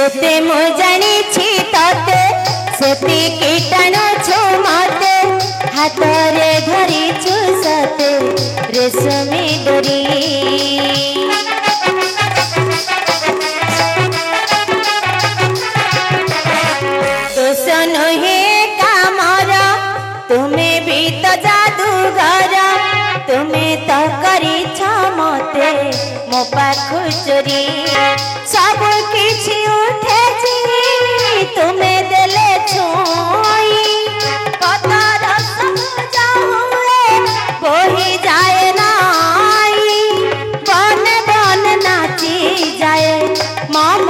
जेते मु जानी छी तते सेती कीटाणु छु मते हाथ रे धरी छु सते रेशमी डोरी दोष नुहे कामर तुम्हें भी तो जादूगर तुम्हें तो करी मते मो पाखु चोरी सब किछि उठे तुम्हें देले छुई पतर सब जाए बोही जाए नाई बन बन नाची जाए मन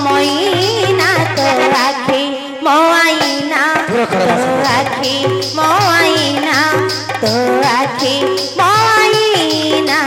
मैना तो आखी मो आईना तो आखी मो आईना तो आखी मो आईना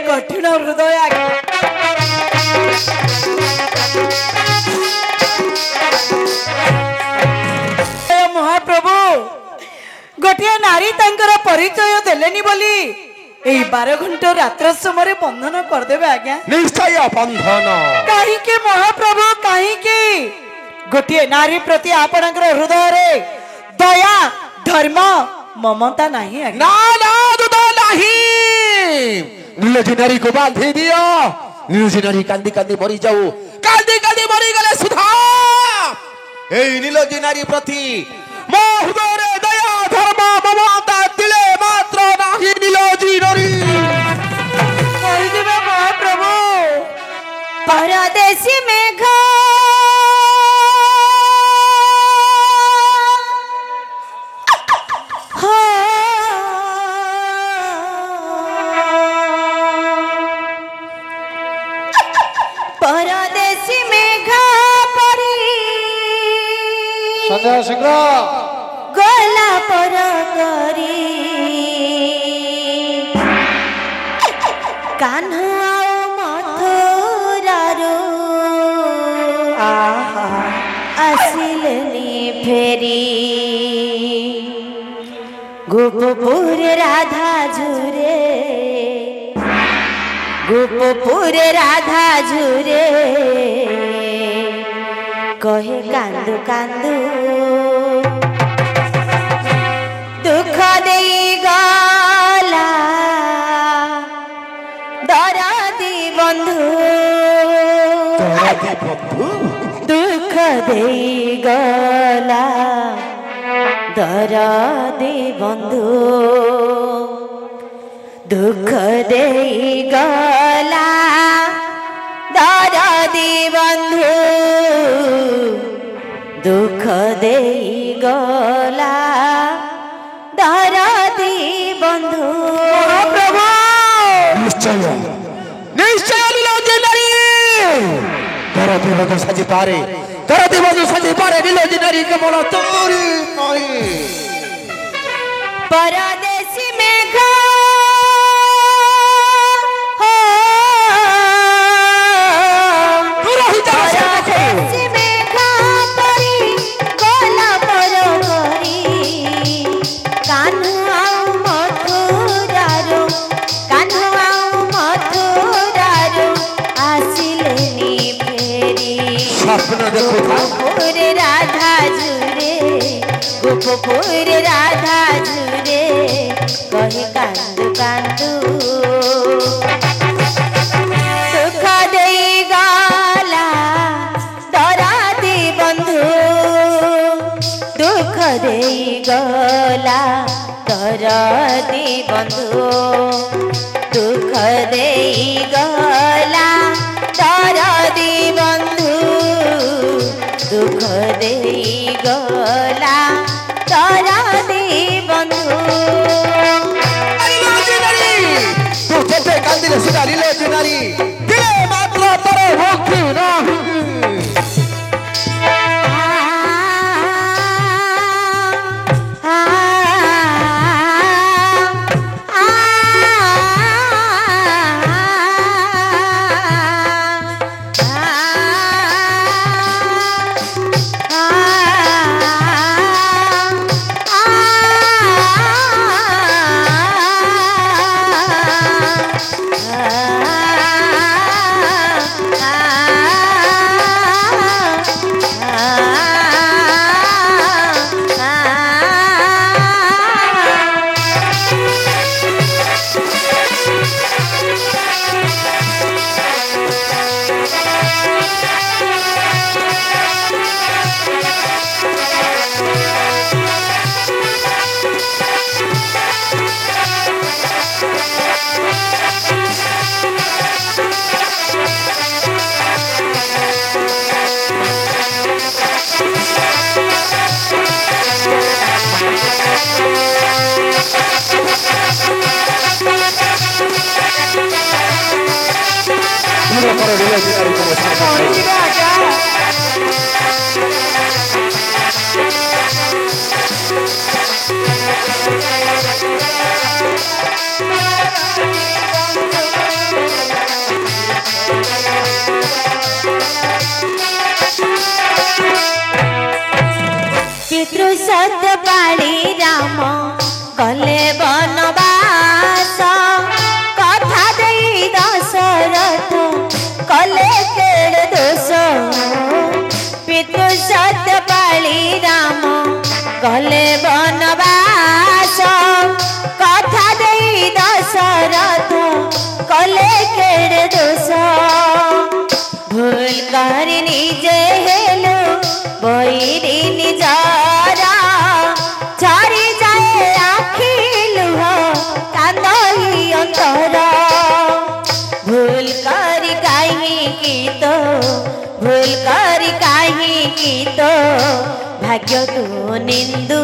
कठिन हृदय महाप्रभु गोटे नारी तांकर परिचय देलेनी बोली एई 12 घंटा रात्र समय बंधन करदेबे आज्ञा निश्चय बंधन कहीं के महाप्रभु कहीं के गोटे नारी प्रति आपणकर हृदय रे दया धर्म ममता नहीं ना ना दुदा नहीं नीलजी नारी को बांधी दियो नीलजी नारी कांदी कांदी मरी जाऊ कांदी कांदी मरी गले सुधा एई नीलजी नारी प्रति मो हृदय रे दया धर्म ममता दिले मात्र नाही नीलजी नारी मरी दिबे महाप्रभु परदेशी मेघ परदेशी मेघ परी संध्या सिंह गला पर करी कान्हा मथुरारू आसिलनी फेरी गोपपुर राधा झुरे गोपपुर राधा झुरे कहे कांदू कांदू दुख देई गला दरदी बंधु दुख देई गला दरदी बंधु दुख देई गला दरदी बंधु दुख देई गला दरदी बंधु महाप्रभु निश्चय निश्चय नीलजी नारी दरदी बंधु सजी पारे दरदी बंधु सजी पारे नीलजी नारी केवल तोरी नहीं परदेशी मेघ गोपपुर राधा झुरे गोपपुर राधा झुरे कहे कांदू कांदू दुख देई गला दरदी बंधु दुख देई गला दरदी बंधु दुख देई गला दरदी बंधु दुख देई गला दरदी बंधु तू जेते कांदिले सुधा नीलजी नारी दिले मात्र तोरे मुक्ति नाही आ Uno para Niloginário como sempre. पितृ सत्य पाली राम गले बनवास कथा देई दशरथ कले केड़ दोष पितृ सत्य पाली राम गले बनवास कथा देई दशरथ कले केड़ दोष भूल कर निजे हेलो बैरी निजारा चारी जाए आखि लुह कांदई अंतर भूल कर काहे तो भूल कर काहे तो भाग्य तू निंदू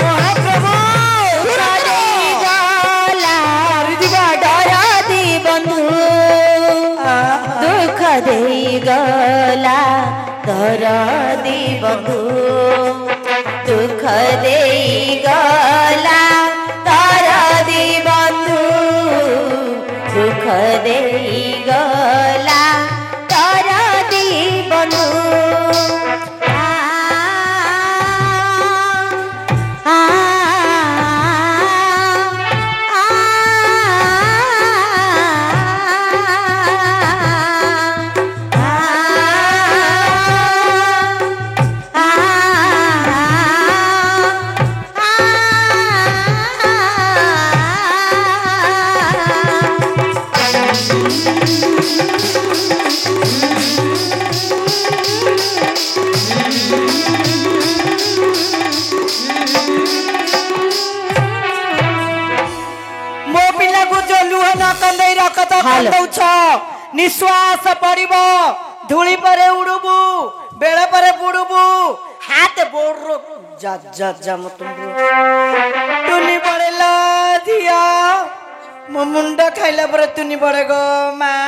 महाप्रभु डरदी बंधु दुख देई गला दरदी बंधु दुख देई गला दरदी बंधु दुख देई गला दरदी बंधु निश्वास पड़ब धूली परे उड़बू बेड़ा परे बुड़बू हाथ बोड़ जा जा जा मत तुनी पड़ेला धिया मो मुंडा खाइला पर तुनी पड़े गो माँ